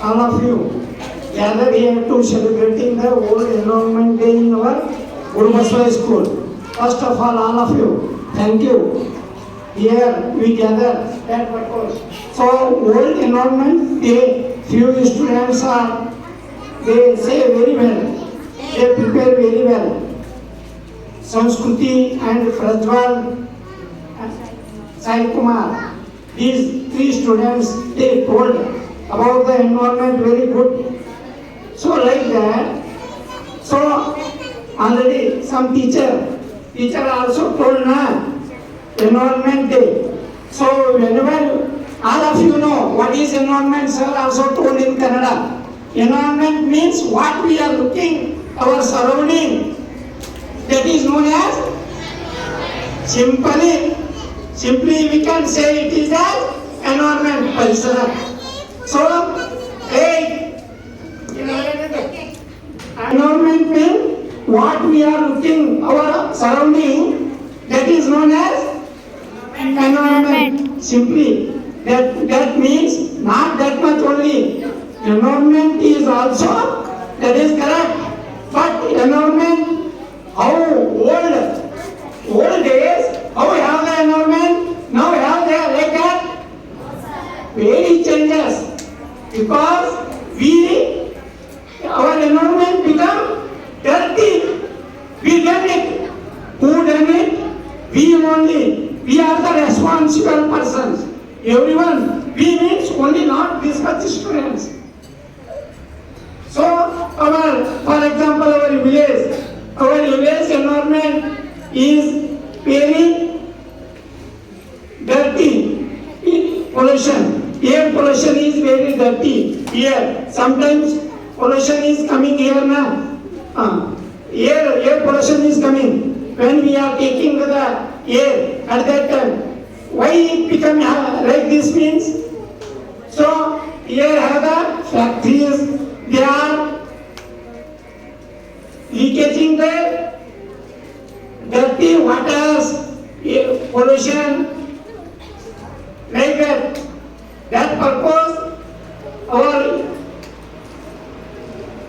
all of you gathered here to celebrating the World Environment Day in our Guru Baswara School. First of all of you, thank you. Here we gather that purpose. So World Environment Day, few students are, they say very well, they prepare very well. Sanskruti and Prajwal, Sai Kumar, these three students, they told about the environment very good. So like that, so already some teacher also told na environment day. So whenever all of you know what is environment, sir also told in Kannada. Environment means what we are looking, our surrounding, that is known as simply we can say it is as environment, parisara. So environment means what we are looking, our surrounding, that is known as environment. Simply that means not that much only. Environment is also, that is correct, but environment, how old days, how we have the environment, now we have the like that, very changes, because our environment become dirty. We done it. Who done it? We only. We are the responsible persons. Everyone. We means only not this much students. So for example, our village environment is very dirty. Pollution. Air pollution is very dirty here. Sometimes pollution is coming here now. Air pollution is coming. When we are taking the air at that time, why it become like this means? So here have the factories, they are leakaging the dirty waters, pollution, like that. That purpose, our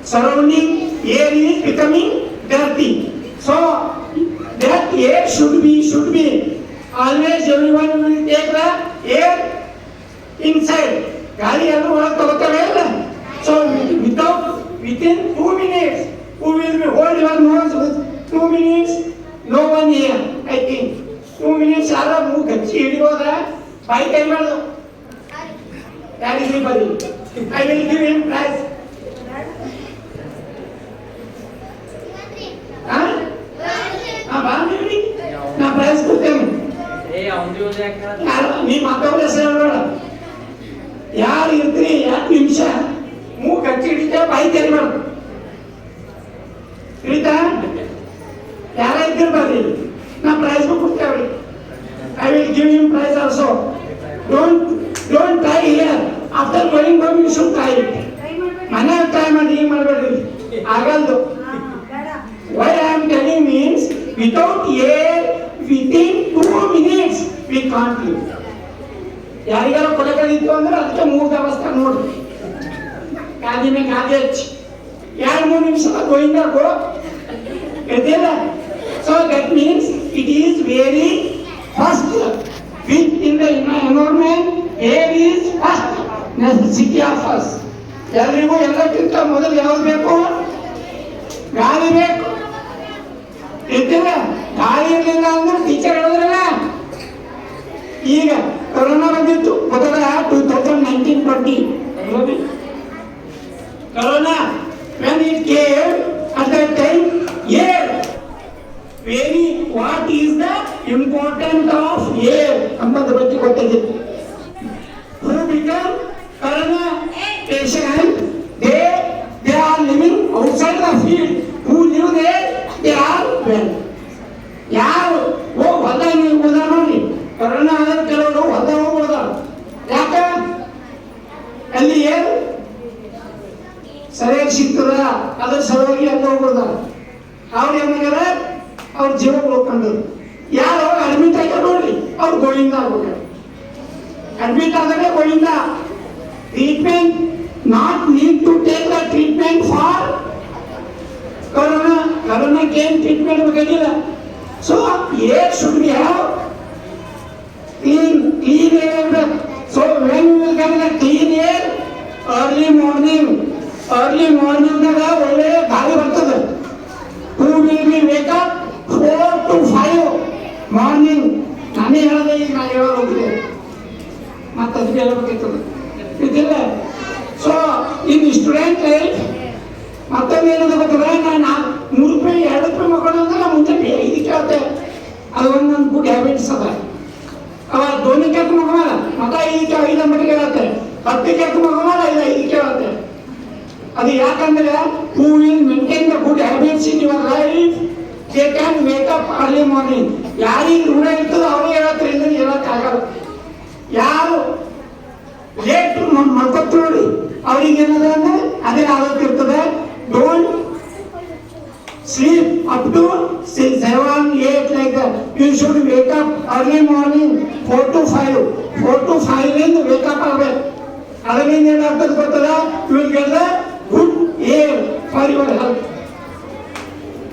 surrounding air is becoming dirty. So that air should be always, everyone will take the air inside. Gali allu ola tagotave illa. So within 2 minutes, who will be hold your nose with 2 minutes? No one here, I think. 2 minutes yara move gachi hidiyoda bike ai madu. That is anybody. I will give him prize. ನಾ price ಕೊಡ್ತೇನೆ. ನೀ ಮಾತಾಡೋ ಯಾರು ಇರ್ತೀರಿ 2 ನಿಮಿಷ ಮೂಗ್ ಹಚ್ಚಿ ಹಿಡಿತ ಬಾಯಿ ತೆರಿ ಮಾಡು ಹಿಡಿತಾ ಯಾರ ಇದ್ದೀರಿ ಬರ್ರಿ ನಾ ಪ್ರೈಸ್ ಕೊಡ್ತೇವೆ. I will give him prize also. Don't try here. After going home you should try it. ಮನೆ ಟ್ರೈ ಮಾಡಿ ಹಿಂಗೆ ಮಾಡಬೇಡ್ರಿ ಆಗಲ್ದು. Why I am telling means without air within 2 minutes we can't live. ಯಾರಿಗಾರ ಕೊಡಕದಿತ್ತು ಅಂದ್ರೆ ಅದಕ್ಕೆ 3 ಅವಸ್ಥೆ ನೋಡ್ರಿ. ಗಾದಿ ಮೇಲೆ ಗಾದಿ ಹಚ್ಚಿ 2-3 ನಿಮಿಷದ ಗೋಯಿಂದ ಗೋ ಗೊತ್ತಿಲ್ಲ. So that means it is very first in the environment, air is first necessity of us. ಎಲ್ರಿಗೂ ಎಲ್ಲಕ್ಕಿಂತ ಮೊದಲು ಯಾವ್ದು ಬೇಕು? ಗಾಳಿ ಬೇಕು. ಇರ್ತೀರ ಗಾಳಿ ಇರಲಿಲ್ಲ ಅಂದ್ರೆ ಟೀಚರ್ ಹೇಳಿದ್ರಲ್ಲ. ಈಗ ಕೊರೋನಾ ಬಂದಿತ್ತು ಗೊತ್ತಲ್ಲ 2019-20 corona. when it came at that time, air very what is the importance of air ಅನ್ನೋದ್ರ ಬಗ್ಗೆ ಗೊತ್ತಾಗಿತ್ತು. who become corona patient, they are living outside the field. who live there, they are well. ಯಾರು ಹೊಲ ನೀವು ಹೋದ ನೋಡಿ corona ಆದ್ರೆ ಕೆಲವರು ಹೊಲ ಹೋಗೋದಾರ. ಯಾಕ ಅಲ್ಲಿ ಏನು ಸರಿಯಾಗಿ ಸಿಗ್ತದ ಅದ್ರ ಸಲುವಾಗಿ ಎಲ್ಲ ಹೋಗೋದಾರ. ಅವ್ರು ಏನಾಗ್ಯಾರ ಅವ್ರ ಜೀವ ಉಳ್ಕೊಂಡ್ರು. ಯಾರು ಅಡ್ಮಿಟ್ ಆಗ್ಯಾರ ನೋಡ್ರಿ ಅವ್ರು ಗೋವಿಂದ ಆಗ್ಬೇಕು. ಅಡ್ಮಿಟ್ ಆದ್ರೆ ಗೋವಿಂದ. Treatment not need to take the treatment for corona. Corona came treatment ಬೇಕಾಗಿಲ್ಲ. So air should be have clean air. So when we will get the clean air, early morning ನಾಗ ಒಳ್ಳೆ ಗಾಳಿ ಬರ್ತದೆ. Who will be wake up 4 to 5 morning. ನಾನೇ ಹೇಳಿದೆ, ಈಗ ನಾನು ಹೇಳೋದಿದೆ ಮತ್ತೆ ಅದಕ್ಕೆ ಹೇಳಬೇಕಾಗ್ತದೆ ಇದಿಲ್ಲ. ಸೊ ಇನ್ನು ಸ್ಟೂಡೆಂಟ್ ಲೈಫ್ ಮತ್ತೊಂದು ಏನದು ಗೊತ್ತದ, ನಾನು 3 ರೂಪಾಯಿ 2 ರೂಪಾಯಿ ಮಕ್ಕಳು ಅಂದ್ರೆ ನಾನು ಮುಂಚೆ 5 ಕೇಳ್ತೆ. ಅದು ಒಂದು ನನ್ನ ಗುಡ್ ಹ್ಯಾಬಿಟ್ಸ್ ಅದ. ಅವ 2 ಕೇಳ್ತು ಮಕ್ಕಳ ಮತ್ತೆ 5 ನಂಬರ್ಗೆ ಹೇಳತ್ತೆ, 10 ಕೇಳ್ತು ಮಕ್ಕಳ 5 ಕೇಳತ್ತೆ. ಅದು ಯಾಕಂದ್ರೆ who will maintain the good habits in your life, they can wake up early morning. ಯಾರಿಗೆ ರೂಢ ಇರ್ತದೋ ಅವ್ರಿಗೆ ಹೇಳತ್ರಿ, ಇದ್ರೆ ಹೇಳಕ್ಕಾಗಲ್ಲ. ಯಾರು ಲೇಟ್ ಮಾಡ್ಕೊತ ನೋಡಿ ಅವ್ರಿಗೆ ಏನದ ಅಂದ್ರೆ ಅದೇ ಆರೋಗ್ಯ ಇರ್ತದೆ. Don't sleep up to 7, 8 like that. You should wake up early morning 4 to 5. 4 to 5 ರಿಂದ ವೇಕ್ ಅಪ್ ಆಗಬೇಕು. ಅದರಿಂದ ಏನಾಗ್ತದೆ ಗೊತ್ತದ, you will get the good air for your health.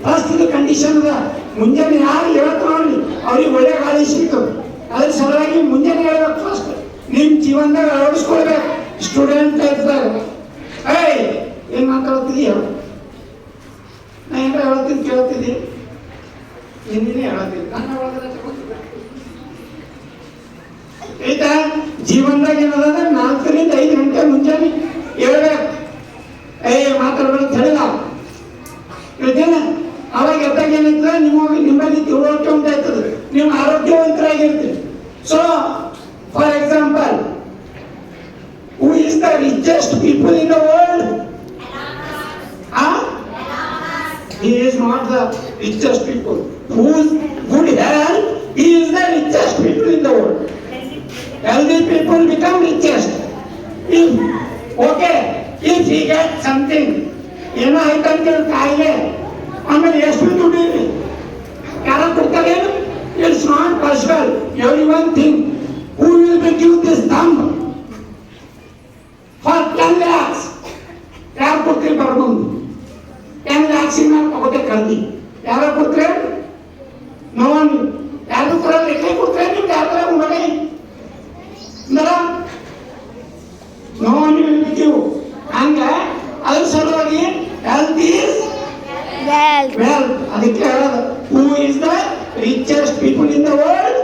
First ಇದು ಕಂಡೀಷನ್ ಅದ. ಮುಂಜಾನೆ ಯಾರು ಹೇಳ್ತಾರೆ ನೋಡಿ ಅವ್ರಿಗೆ ಒಳ್ಳೆ ಗಾಳಿ ಸಿಗ್ತದೆ. ಅದ್ರ ಸಲುವಾಗಿ ಮುಂಜಾನೆ ಹೇಳ್ಬೇಕು. ಫಸ್ಟ್ ನಿಮ್ಮ ಜೀವನದಾಗ ಅಳವಡಿಸ್ಕೊಳ್ಬೇಕು. ಸ್ಟೂಡೆಂಟ್ ಲೈಫ್ದಾಗ ಏನ್ ಮಾತಾಡ್ತಿದ್ದಿ ಹೇಳು, ನಾ ಏನಾರ ಹೇಳ್ತೀನಿ ಕೇಳ್ತಿದ್ದಿ, ಹಿಂದಿನೇ ಹೇಳತ್ತೀನಿ ನಾನು ಆಯ್ತಾ. ಜೀವನದಾಗ ಏನದ 4 ರಿಂದ 5 ಗಂಟೆ ಮುಂಜಾನೆ ಹೇಳ್ಬೇಕು. ಮಾತಾಡ್ಬೇಕು ಹೇಳಿಲ್ಲ ಹೇಳ್ತೇನೆ. ಅವಾಗ ಎದ್ದಾಗ ಏನೈತದ, ನಿಮ್ಮಲ್ಲಿ ತಿಳುವಳಿಕೆ ಉಂಟಾಯ್ತದೆ, ನೀವು ಆರೋಗ್ಯವಂತರಾಗಿರ್ತೀರಿ. So for example, who is the richest people in the world? He is not the richest people. Whose good health, he is the richest people in the world. Healthy people become richest. If he gets something, ಏನೋ ಆಯ್ತಂತ ಕಾಯಿಲೆ, ಆಮೇಲೆ ಎಷ್ಟು ದುಡ್ಡು ಯಾರ ಕೊಡ್ತಾರೇನು? It's not possible. Every one thing, who will be give this thumb for 10 lakhs? ಯಾರು ಕೊಡ್ತೀರಿ ಬರ್ಬಂದು 10 lakhs ಮೇಲೆ ತಗೋತೆ ಕರ್ದಿ ಯಾರು ಕೊಡ್ತಾರೆ? ನೋವು ಯಾರು ಕೊಡಲ್ಲ. ಲೆಕ್ಕ ಕೊಡ್ತಾರೆ ನಿಮ್ಗೆ ಯಾರು ಮನೆ ನೋವು ಹಂಗ. ಅದ್ರ ಸಲುವಾಗಿ ಹೆಲ್ತ್ ಈಸ್ ವೆಲ್ತ್. ಅದಕ್ಕೆ ಹೇಳೋದು, who is the richest people in the world?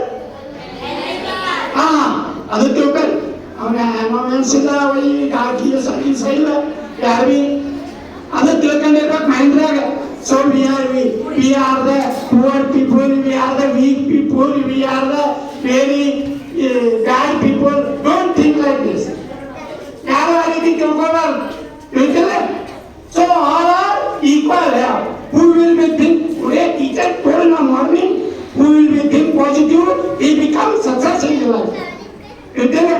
ಅದು ತಿಳ್ಕೊಳ್ಳಿ. ಅವನ ಎಮೋಮೆಂಟ್ಸ್ ಇಲ್ಲ, ಹಾಕಿ ಸರ್ವಿಸ್ ಇಲ್ಲ, ಯಾರು ಅದು ತಿಳ್ಕೊಂಡಿರ್ಬೇಕು ಮೈಂಡ್ರಾಗ. So we are the poor people, we are the weak people, we are the very bad people. Don't think like this. ಯಾರು ಆ ರೀತಿ ತಿಳ್ಕೊಬಾರ್ದು, ತಿಳ್ತಿಲ್ಲ. So all are equal. Who will be think today teacher told ನಾ morning, who will be think positive, he becomes success in life. ತಿಳ್ತಿಲ್ಲ.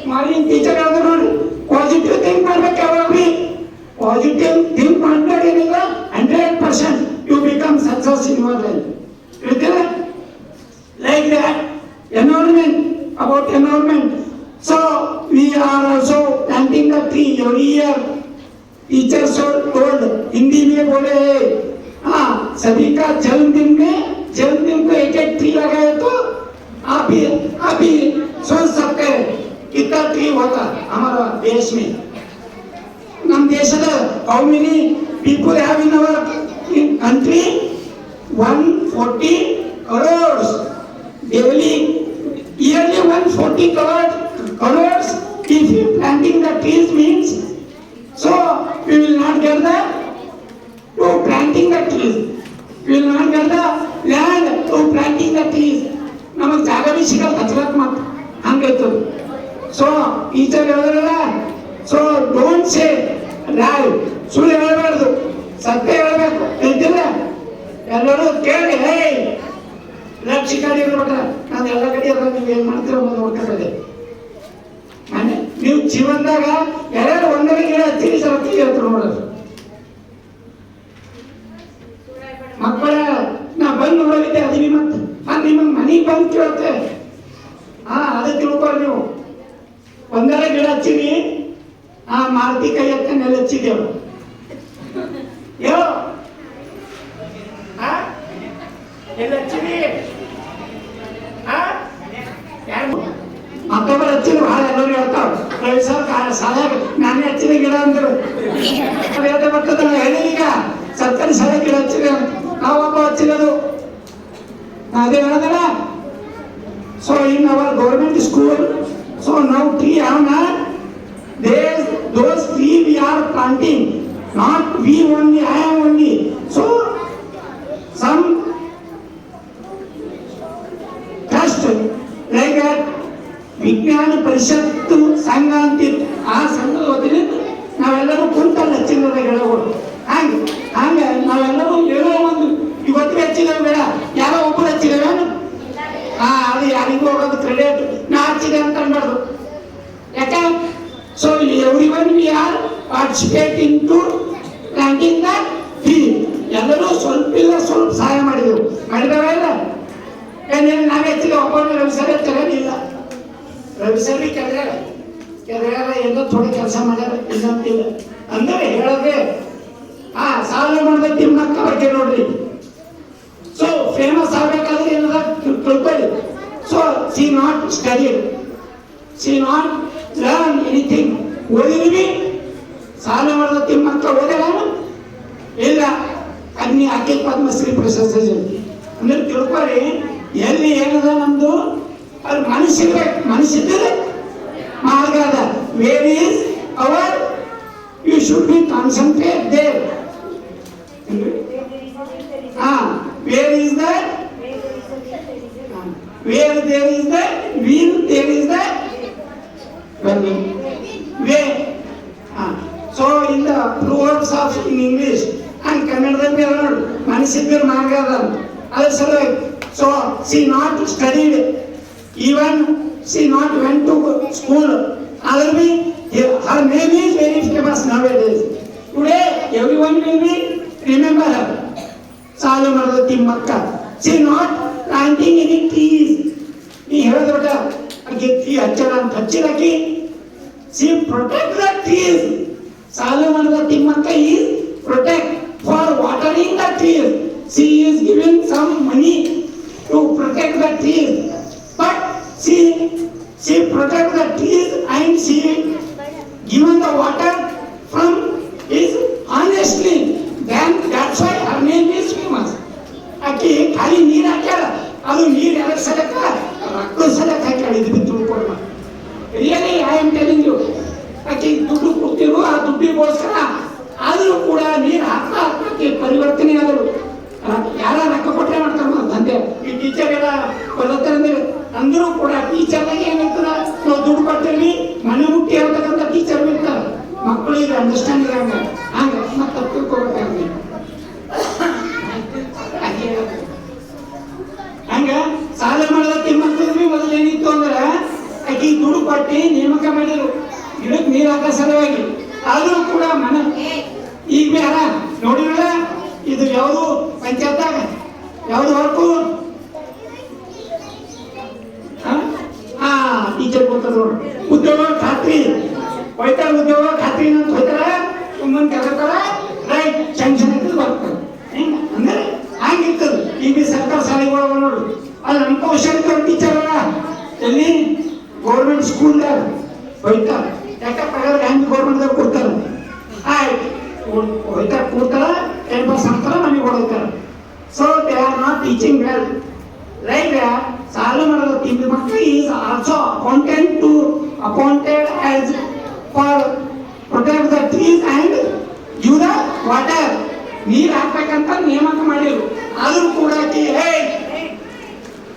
Morning teacher ಹೇಳಿದ್ರು ನೋಡಿ, positive think ಮಾಡ್ಬೇಕು. ಯಾವಾಗ ಬಿ ಪಾಸಿಟಿವ್ ಥಿಂಕ್ ಮಾಡಿದ್ರೆ ಏನಿಲ್ಲ 100% you become success in your life. ತಿಳ್ತಿಲ್ಲ. Like that, environment, about environment. So we are also planting the tree every year. Teachers are told, Hindi में बोले, सभी का जन्मदिन को एक ट्री लगाए तो आप ही सोच सकते हैं कितना ट्री होता हमारा देश में. ನಮ್ಮ ದೇಶದ how many people have in our country? 140 crores. Yearly 140 crores. If you planting the trees means, so we will not get the to planting the trees. We will not get the land to planting the trees. ನಮಗೆ ಜಾಗ B ಸಿಗಲ್ಲ ಹಚ್ಲಕ್ ಮಾತ್ರ ಹಂಗೈತು. So teacher ಹೇಳಿದ್ರಲ್ಲ, so don't say ಲೈ. ಸುಳ್ಳು ಹೇಳಬಾರ್ದು, ಸತ್ಯ ಹೇಳಬೇಕು. ಹೇಳ್ತಿಲ್ಲ. ಎಲ್ಲರೂ ಕೇಳಿ ಲಕ್ಷ ಕಡೆ ಇರ್ಬೇಕ. ನಾನು ಎಲ್ಲ ಕಡೆ ಇರೋ ನೀವು ಏನು ಮಾಡ್ತೀರ ಅನ್ನೋದು ನೋಡ್ಕೊಂಡೆ. ನೀವು ಜೀವನದಾಗ ಯಾರ್ಯಾರು ಒಂದನೇ ಗಿಡ ಹಚ್ಚಿರಿ ಸರತಿ ಹೇಳ್ತಾರೆ ನೋಡೋದು. ಮಕ್ಕಳ ನಾ ಬಂದು ನೋಡಲಿದ್ದೆ ಅದೀನಿ ಮತ್ತೆ ನಿಮಗೆ ಮನೆಗೆ ಬಂದು ಕೇಳುತ್ತೆ. ಅದು ತಿಳ್ಕೊಳ್ಳಿ. ನೀವು ಒಂದನೇ ಗಿಡ ಹಚ್ಚಿರಿ ಆ ಮಾರುತಿ ಕೈ ಎತ್ತನ್ನೆಲ್ಲ ಹಚ್ಚಿದ್ದೇವು ಹೇಳು ಎಲ್ಲ ಹಚ್ಚಿದಿ ಯಾರು ಮತ್ತೊಬ್ಬರು ಹಚ್ಚಿದ್ರು ಭಾಳ ಎಲ್ಲರೂ ಹೇಳ್ತಾವ ಸಲಹೆ ನಾನೇ ಹಚ್ಚಿದ ಗಿಡ ಅಂದ್ರು ಬರ್ತದ ಹೇಳಿದೀಗ ಸರ್ಕಾರಿ ಸಲಹೆ ಗಿಡ ಹಚ್ಚಿದೆ ನಾವೊಬ್ಬ ಹಚ್ಚಿರೋದು ಅದೇ ಹೇಳದಲ್ಲ. So in our government school so ನಾವು tree have not those tree we are planting, not we only, I am only. So some trust like that ವಿಜ್ಞಾನ ಪರಿಷತ್ತು ಸಂಘ ಅಂತಿತ್ತು, ಆ ಸಂಘದ ವತಿಯಿಂದ ನಾವೆಲ್ಲರೂ ಕುಂತಲ್ಲ ಹಚ್ಚಿದ ಗಿಡಗಳು. ಹಂಗೆ ನಾವೆಲ್ಲರೂ ಏನೋ ಒಂದು ಇವತ್ತಿಗೆ ಹಚ್ಚಿದೇವೆ ಬೇಡ, ಯಾರೋ ಒಬ್ಬರು ಹಚ್ಚಿದೇವೇನು ಅದು ಯಾರಿಗೂ ಹೋಗೋದು ಕ್ರೆಡಿಟ್ ನಾ ಹಚ್ಚಿದೆ ಅಂತ ಅನ್ಬಾರ್ದು. ಯಾಕೆ so everyone we are participating to planting the tree. ಎಲ್ಲರೂ ಸ್ವಲ್ಪ ಇಲ್ಲ ಸ್ವಲ್ಪ ಸಹಾಯ ಮಾಡಿದೆವು, ಮಾಡಿದವ ಇಲ್ಲ ಏನೇನು ನಾವೇ ಹಚ್ಚಿದೆ. ಒಬ್ಬರು ರವಿಸರ್ ಹಚ್ಚಲಿಲ್ಲ, ರವಿಸರ್ವಿ ಕೆಳಗಾರ ಏನೋ ಥೋಡೆ ಕೆಲಸ ಮಾಡ್ಯಾರ ಇಲ್ಲಂತಿಲ್ಲ ಅಂದ್ರೆ ಹೇಳದೆ. ಸಾಲ ಮಾಡಿದ ತಿಮ್ಮಕ್ಕ ಬಗ್ಗೆ ನೋಡ್ರಿ. ಸೊ ಫೇಮಸ್ ಆಗ್ಬೇಕಾದ್ರೆ ಏನದ ತಿಳ್ಕೊಳ್ಳಿ. So she not studied, she not learn anything. ಓದಿದ್ವಿ ಸಾಲ ಮಾಡಿದ ತಿಮ್ಮಕ್ಕ ಓದಿಲ್ಲ ಇಲ್ಲ, ಅಗ್ನಿ ಆಕೆ ಪದ್ಮಶ್ರೀ ಪ್ರಶಸ್ತಿ ಅಂದ್ರೆ ತಿಳ್ಕೊಳ್ಳಿ. ಎಲ್ಲಿ ಏನದ ನಮ್ದು ಅದು ಮನಸ್ಸಿರ್ಬೇಕು, ಮನಸ್ಸಿದ್ದರೆ ಮಾರ್ಗ ಅದ. Where is our you should be concentrate there. Where is the where there is the will, there is the way. So in the proverbs of in English and Kannada ನೋಡಿ ಮನಸ್ಸಿದ್ದರೆ ಮಾರ್ಗ ಅದ ಅದ್ರ ಸಲುವಾಗಿ. So she not studied, even she not went to school. Other be her name is very famous nowadays. Today everyone will be remember her. ಸಾಲು ಮಾಡಿದ Thimmakka. She not planting any trees. ನೀ ಹೇಳಿದ್ರೊಡ ಆಕೆ ಟ್ರೀ ಹಚ್ಚಳ ಅಂತ ಹಚ್ಚಿದಾಕಿ. She protect the trees. ಸಾಲು ಮಾಡಿದ Thimmakka is protect for watering the trees. She is giving some money to protect the trees, but she protect the trees and she given the water from is honestly. Then that's why her name is famous. ಆಕೆ ಖಾಲಿ ನೀರು ಹಾಕ್ಯಾರ, ಅದು ನೀರು ಎದಕ್ಕೆ ಸಲಕ ರಕ್ತ ಸಲಕ ಹಾಕ್ಯಾಳ. ಇದು ತಿಳ್ಕೊಳ್ಮ. Really I am telling you. ಆಕೆ ದುಡ್ಡು ಕೊಡ್ತಿರು, ಆ ದುಡ್ಡಿಗೋಸ್ಕರ ಆದರೂ ಕೂಡ ನೀರು ಹಾಕಿ ಪರಿವರ್ತನೆ ಆದರು. ಯಾರ ರೊಕ್ಕ ಕೊಟ್ಟರೆ ಮಾಡ್ತಾರ ದಂಧೆ. ಈ ಟೀಚರ್ ಎಲ್ಲ ಬರುತ್ತಾರೆ ಅಂದರೂ ಕೂಡ ಟೀಚರ್ನಾಗ ಏನಿರ್ತದ, ನಾವು ದುಡ್ಡು ಕೊಡ್ತೀವಿ ಮನೆ ಮುಟ್ಟಿ ಹೇಳ್ತಕ್ಕಂಥ ಟೀಚರ್ ಇರ್ತಾರೆ. ಮಕ್ಕಳಿಗೆ ಅಂಡರ್ಸ್ಟ್ಯಾಂಡ್ ಇರಂಗ ಹಂಗೆ ಮತ್ತೆ ತಿಳ್ಕೊಬೇಕಾಗ್ತದೆ. ಹಂಗ ಸಾಲ ಮಾಡಿದ ತಿಮ್ಮಕ್ಕದ್ವಿ ಮೊದಲು ಏನಿತ್ತು ಅಂದ್ರೆ ಆಕಿ ದುಡ್ಡು ಕೊಟ್ಟು ನೇಮಕ ಮಾಡಿದ್ರು ಗಿಡಕ್ಕೆ ನೀರು ಹಾಕೋ ಸಲುವಾಗಿ. ಆದರೂ ಕೂಡ ಮನ ಈಗ ಬೇಡ ನೋಡಿದ್ರ ಇದು ಯಾವುದು ಪಂಚಾಯತ್ದಾಗ ಯಾವ್ದು ವರ್ಕು ಟೀಚರ್ ಗೊತ್ತದ ನೋಡ್ರಿ. ಉದ್ಯೋಗ ಖಾತ್ರಿ ಹೋಯ್ತಾರ, ಉದ್ಯೋಗ ಖಾತ್ರಿ ಅಂತ ಹೋಯ್ತಾರ, ಸುಮ್ಮನೆ ಕರ್ತಾರ, ರೈಟ್ ಸ್ಯಾಂಕ್ಷನ್ ಆಗ್ತದೆ ಬರ್ತಾರೆ. ಹೆಂಗ ಅಂದ್ರೆ ಹಂಗಿರ್ತದೆ. ಈಗ ಸರ್ಕಾರ ಶಾಲೆಗಳು ನೋಡ್ರಿ, ಅಲ್ಲಿ ನಮ್ಮ ಕೌಶಲ್ಯ ಟೀಚರ್ ಎಲ್ಲಿ ಗೌರ್ಮೆಂಟ್ ಸ್ಕೂಲ್ದಾಗ ಹೋಯ್ತಾರ. ಯಾಕಪ್ಪ ಹೆಂಗ್ ಗೌರ್ಮೆಂಟ್ದಾಗ ಕೊಡ್ತಾರ, ಆಯ್ತು ಹೋಯ್ತಾರ ಕೂಡ್ತಾರ, ಟೈಮ್ ಪಾಸ್ ಆಗ್ತಾರ, ಮನೆಗೆ ಹೊಡೋಯ್ತಾರ. So they are not teaching well. Like ಸಾಲ ಮಾಡಿದ Thimmakka is also appointed as for protect the trees and give the water. ನೀರು ಹಾಕ್ಬೇಕಂತ ನೇಮಕ ಮಾಡಿರು. ಆದರೂ ಕೂಡ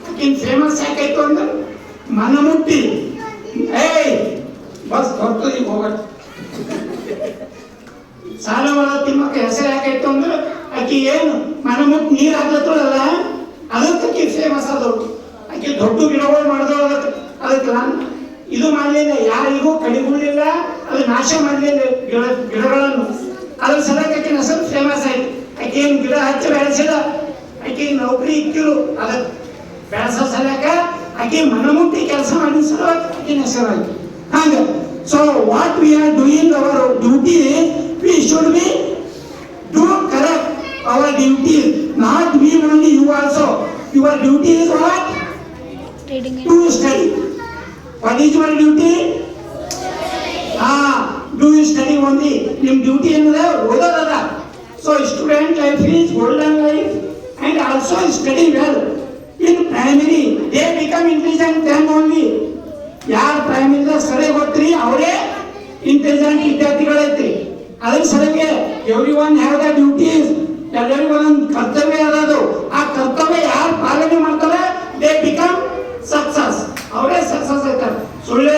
ಆಕಿನ್ ಫೇಮಸ್ ಯಾಕಾಯ್ತು ಅಂದ್ರೆ ಮನಮುಟ್ಟಿ ಬಸ್ ಬರ್ತದೆ ಹೋಗ. ಸಾಲ ಮಾಡಿದ ತಿಮ್ಮಕ್ಕ ಹೆಸರು ಯಾಕಾಯ್ತು ಅಂದ್ರೆ ಆಕಿ ಏನು ಮನಮುಟ್ಟಿ ನೀರು ಹಾಕ್ಲತ್ತಲ್ಲ, ಅದಕ್ಕೆ ಫೇಮಸ್ ಆದವ್ರು. ಆಕೆ ದೊಡ್ಡ ಗಿಡಗಳು ಮಾಡಿದವ, ಅದಕ್ಕೆ ಇದು ಮಾಡಲಿಲ್ಲ, ಯಾರಿಗೂ ಕಡಿಗುಳಿಲ್ಲ, ಅದು ನಾಶ ಮಾಡಲಿಲ್ಲ ಗಿಡಗಳನ್ನು. ಅದ್ರ ಸಲಕ್ಕೆ ಆಕೆ ಹೆಸರು ಫೇಮಸ್ ಆಯ್ತು. ಆಕೆ ಏನು ಗಿಡ ಹಚ್ಚಿ ಬೆಳೆಸಿದ, ಆಕೆ ನೌಕರಿ ಇಕ್ಕಿರು, ಅದಕ್ಕೆ ಬೆಳೆಸೋ ಸಲಕ ಆಕೆ ಮನಮುಟ್ಟಿ ಕೆಲಸ ಮಾಡಿದ ಸಲುವಾಗಿ ಆಕಿನ ಹೆಸರಾಯ್ತು. ಹಂಗ So what we are doing, our duty is we should be do correct our duty, not we only, you also. Your duty is what? Reading it. To study. What is your duty? Do study only. Your duty is ಓದೋದಲ್ಲ. So student life is golden life and also study well. In primary they become intelligent then only. ಯಾರು primary ಸರಿ ಗೊತ್ತ್ರಿ ಅವರೇ intelligent ವಿದ್ಯಾರ್ಥಿಗಳೈತ್ರಿ. ಅದ್ರ ಸಲುವಾಗಿ every one have the duties. ಎಲ್ಲರಿಗೂ ಒಂದೊಂದು ಕರ್ತವ್ಯ ಅದಾದು. ಆ ಕರ್ತವ್ಯ ಯಾರು ಪಾಲನೆ ಮಾಡ್ತಾರೆ ದೇ ಬಿಕಮ್ ಸಕ್ಸಸ್. ಅವರೇ ಸಕ್ಸಸ್ ಆಯ್ತಾರೆ. ಸುಳ್ಳೆ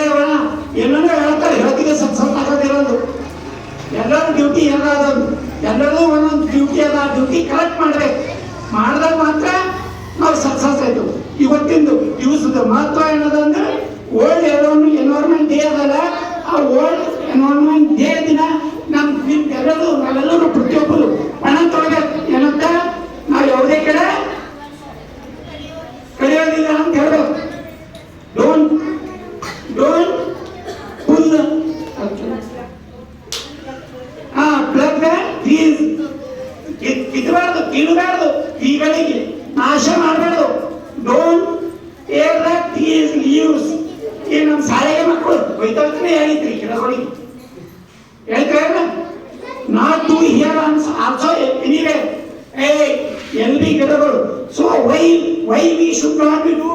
ಏನೇನೋ ಹೇಳ್ತಾರೆ, ಹೇಳ್ತಿಗೆ ಸಕ್ಸಸ್ ಆಗೋದಿರೋದು. ಎಲ್ಲರ ಡ್ಯೂಟಿ ಎಲ್ಲ ಅದಾದು. ಎಲ್ಲರದು ಒಂದೊಂದು ಡ್ಯೂಟಿ ಅದ. ಆ ಡ್ಯೂಟಿ ಕರೆಕ್ಟ್ ಮಾಡ್ಬೇಕು. ಮಾಡಿದಾಗ ಮಾತ್ರ ನಾವು ಸಕ್ಸಸ್ ಆಯ್ತು. ಇವತ್ತಿಂದು ದಿವಸದ ಮಹತ್ವ ಏನದಂದ್ರೆ ವರ್ಲ್ಡ್ ಎನ್ವೈರನ್ಮೆಂಟ್ ಡೇ ಅದಲ್ಲ. ಆ ವರ್ಲ್ಡ್ ಎನ್ವೈರನ್ಮೆಂಟ್ ಡೇ ದಿನ ನಾವೆಲ್ಲರೂ ಪ್ರತಿಯೊಬ್ಬರು ಪಣ ತೊಗೊಳ್ಬೇಕು. ಏನಂತ ನಾವು ಯಾವುದೇ ಕಡೆ ಕರೆಯೋದಿಲ್ಲ ಅಂತ ಹೇಳ್ಬೇಕು. Don't pull pluck the trees. ಕಿತ್ತಬಾರ್ದು, ಕೀಳಬಾರ್ದು, ಟ್ರೀಗಳಿಗೆ ನಾಶ ಮಾಡಬಾರ್ದು. Don't tear the trees leaves. ಈ ನಮ್ಮ ಶಾಲೆಗೆ ಮಕ್ಕಳು ಬೈತಾನೆ ಹೇಳಿದ್ರಿ ಗಿಡಗಳಿಗೆ ಹೇಳ್ತಾರಲ್ಲ. Not to here also anyway ಎಲ್ಲಿ ಗಿಡಗಳು. So why we should not be do?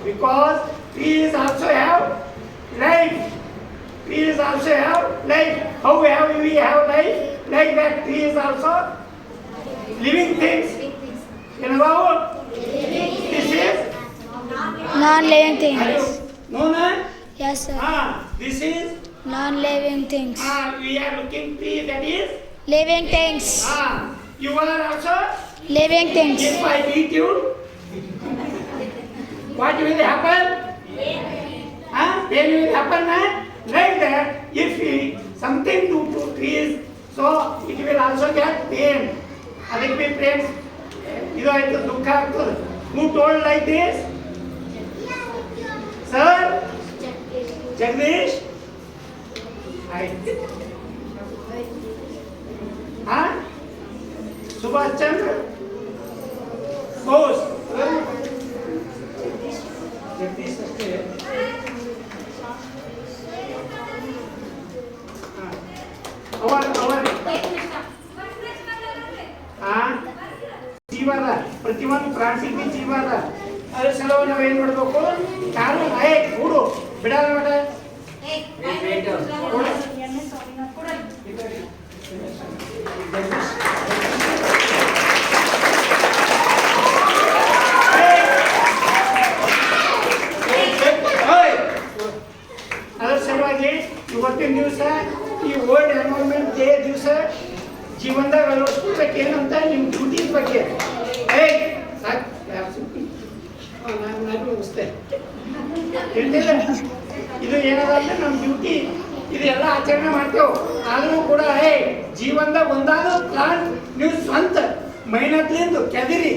Because trees also have life. Trees also have life. How have we have life? Like that trees also living things. You know what? This is Non-living things. No, no. Yes, sir. This is Non-living things. we are looking tree that is Living things. you are also. Living things. If I beat you, what will happen? Pain will happen. Like that, if we something do to trees, so it will also get pain. ಅದಕ್ಕೆ friends ಇದು ಆಯ್ತು, ದುಃಖ ಆಗ್ತದೆ. Who told like this? Sir? Jagdish? Subhash Chandra Bose? Jagdish ಅಷ್ಟೇ. ಜೀವದ ಪ್ರತಿಯೊಂದು ಪ್ರಾಣಿಗೆ ಜೀವದ. ಅದ್ರ ಸಲುವಾಗಿ ನಾವು ಏನ್ ಮಾಡ್ಬೇಕು? ಕಾರಣ ಕೂಡು ಬಿಡಲ್ಲ ಬೇಡ. ಅದ್ರ ಸಲುವಾಗಿ ಇವತ್ತಿನ ದಿವಸ ಈ ವರ್ಲ್ಡ್ ಎನ್ವೈರನ್ಮೆಂಟ್ ಡೇ ದಿವಸ ಜೀವನದಾಗ ಅಳವಡಿಸ್ಕೊಳ್ಬೇಕು. ಏನಂತ ನಿಮ್ಮ ಡ್ಯೂಟಿ ಬಗ್ಗೆ ಹೇಳ್ತಿಲ್ಲ. ಇದು ಏನದ ಅಂದ್ರೆ ನಮ್ಮ ಡ್ಯೂಟಿ. ಇದೆಲ್ಲ ಆಚರಣೆ ಮಾಡ್ತೇವೆ. ಆದ್ರೂ ಕೂಡ ಜೀವನದಾಗ ಒಂದಾದ ಪ್ಲಾನ್ ನೀವು ಸ್ವಂತ ಮೈನತ್ಲಿಂದು ಕೆದಿರಿ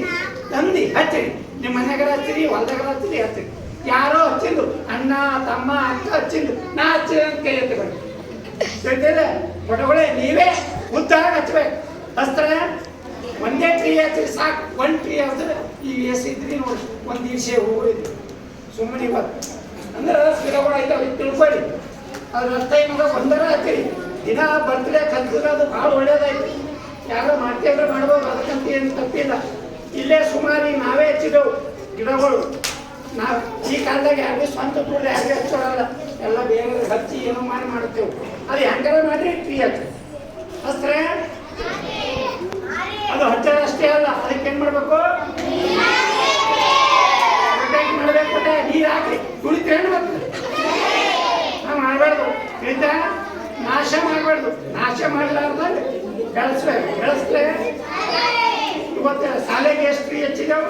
ತಂದು ಹಚ್ಚಿರಿ. ನಿಮ್ಮ ಮನೆಗಾರ ಹಚ್ಚಿರಿ, ಹೊಲದಾಗಾರ ಹಚ್ಚಿರಿ, ಹಚ್ಚಿರಿ. ಯಾರೋ ಹಚ್ಚಿಂದು ಅಣ್ಣ ತಮ್ಮ ಅಕ್ಕ ಹಚ್ಚಿಂದು ನಾ ಹಚ್ಚಿದ ಅಂತ ಕೈ ಎತ್ತಬೇಡಿ. ಹೇಳ್ತಿಲ್ಲ ಫೋಟೋಗಳೇ ನೀವೇ ಉದ್ದಾಗ ಹಚ್ಬೇಕು. ಹಸ್ತ್ರ ಒಂದೇ ಟ್ರೀ ಹಚ್ಚಿರಿ ಸಾಕು. ಒಂದು ಟ್ರೀ ಹಚ್ಚಿದ್ರೆ ಈಗ ಎಷ್ಟಿದ್ರಿ ನೋಡಿ, ಒಂದು ದಿವಸ ಹೋಗೋದು ಸುಮ್ಮನೆ ಇವತ್ತು ಅಂದ್ರೆ ಗಿಡಗಳು ಆಯ್ತಾವ ತಿಳ್ಕೊಳ್ಳಿ. ಅದ್ರ ಅರ್ಥ ಏನದ ಒಂದರ ಹಚ್ಚಿರಿ. ದಿನ ಬರ್ತ್ಡೇ ಕಲ್ತಿದ್ರೆ ಅದು ಭಾಳ ಒಳ್ಳೇದಾಯ್ತು. ಯಾರೋ ಮಾಡ್ತಿದ್ರೆ ಮಾಡ್ಬೋದು, ಅದಕ್ಕಂತ ಏನು ತಪ್ಪಿಲ್ಲ. ಇಲ್ಲೇ ಸುಮಾರು ನಾವೇ ಹಚ್ಚಿದೆವು ಗಿಡಗಳು. ನಾವು ಈ ಕಾಲದಾಗ ಯಾರಿಗೆ ಸ್ವಂತ ಕೂಡ ಯಾರಿಗೆ ಹಚ್ಚೋಲ್ಲ. ಎಲ್ಲ ಬೇರೆ ಹಚ್ಚಿ ಏನೋ ಮಾಡ್ತೇವೆ. ಅದು ಹೆಂಗಾರ ಮಾಡ್ರಿ ಟ್ರೀ ಹಚ್ಚಿ ಹಸ್ತ್ರ. ಅದು ಹಚ್ಚೋದು ಅಷ್ಟೇ ಅಲ್ಲ, ಅದಕ್ಕೆ ಏನು ಮಾಡಬೇಕು? ಪ್ರೊಟೆಕ್ಟ್ ಮಾಡಬೇಕು. ನೀರು ಹಾಕಿ ಕುಳಿತೇನು ಬರ್ತದೆ. ನಾವು ಮಾಡಬಾರ್ದು, ಆಯ್ತಾ? ನಾಶ ಮಾಡಬಾರ್ದು. ನಾಶ ಮಾಡಲಾರ್ದಂಗೆ ಬೆಳೆಸ್ಬೇಕು. ಬೆಳೆಸ್ಲೆ ಇವತ್ತು ಶಾಲೆಗೆ ಎಷ್ಟು ಟ್ರೀ ಹಚ್ಚಿದೆವು?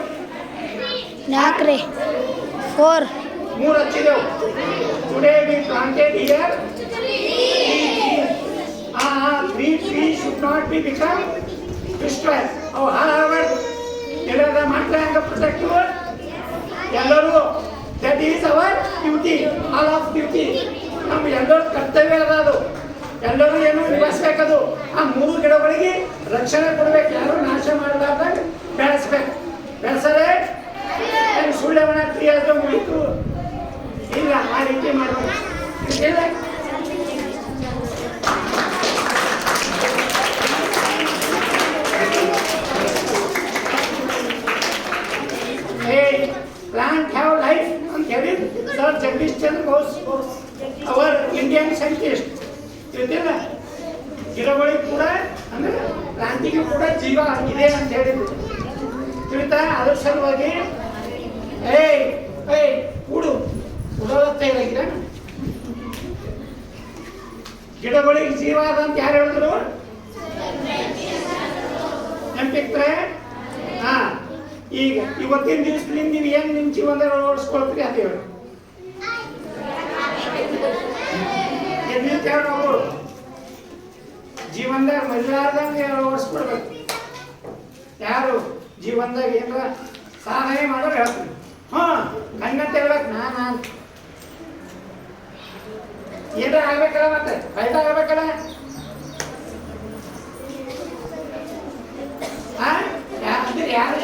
4 4 3 ಹಚ್ಚಿದೆವು. Today we planted here 3 trees should not be become destroyed. ಅವು ಹಾಳಾಗಬಾರ್ದು. ಎಲ್ಲರ ಮಕ್ಕಳ ಹೆಂಗೆ ಪ್ರೊಟೆಕ್ಟ್ ಎಲ್ಲರೂ. That is our duty, all of duty. ನಮ್ಮ ಎಲ್ಲರ ಕರ್ತವ್ಯ ಅದ ಅದು. ಎಲ್ಲರೂ ಏನು ನಿಭಾಯಿಸ್ಬೇಕದು. ಆ 3 ಗಿಡಗಳಿಗೆ ರಕ್ಷಣೆ ಕೊಡ್ಬೇಕು, ಯಾರು ನಾಶ ಮಾಡಲಾರ್ದಾಗ ಬೆಳೆಸ್ಬೇಕು. ಬೆಳೆಸಲೇ ಸುಳ್ಳೆ ಮನೆ ಕ್ರಿಯಾದ ಮುಗಿತು ಇಲ್ಲ, ಆ ರೀತಿ ಮಾಡಬೇಕು. ಇಲ್ಲ plant have life ಅಂತ ಹೇಳಿ sir Jagadish Chandra Bose our Indian scientist ತಿಳಿದಿಲ್ಲ. ಗಿಡಗಳಿಗೆ ಕೂಡ ಅಂದ್ರೆ ಪ್ಲಾಂಟಿಗೂ ಕೂಡ ಜೀವ ಇದೆ ಅಂತ ಹೇಳಿದ್ರು ತಿಳಿತಾ. ಅದ್ರ ಸಲುವಾಗಿ ಕೂಡು ಉಡೋದತ್ತ ಇಲ್ಲ ಗಿಡಗಳಿಗೆ ಜೀವ ಅದ ಅಂತ ಯಾರು ಹೇಳಿದ್ರು? ನೆನಪಿಕ್ತಾರೆ. ಹಾ, ಈಗ ಇವತ್ತಿನ ದಿವಸದಿಂದ ನೀವು ಏನು ನಿಮ್ಮ ಜೀವನದಾಗ ಓಡಿಸ್ಕೊಳ್ತೀರಿ ಅಂತ ಹೇಳಿ ನಾವು ಜೀವನದಾಗ ಮರಿಲಾರ್ದಂಗೆ ಓಡಿಸ್ಕೊಡ್ಬೇಕು. ಯಾರು ಜೀವನದಾಗ ಏನಾರ ಸಾಧನೆ ಮಾಡೋರು ಹೇಳ್ತೀನಿ. ಕಣ್ಣಂತ ಹೇಳ್ಬೇಕು ನಾನು ಏನಾರ ಆಗ್ಬೇಕಲ್ಲ, ಮತ್ತೆ ಫೈದಾ ಆಗ್ಬೇಕಲ್ಲ. ಅಂದ್ರೆ ಯಾರು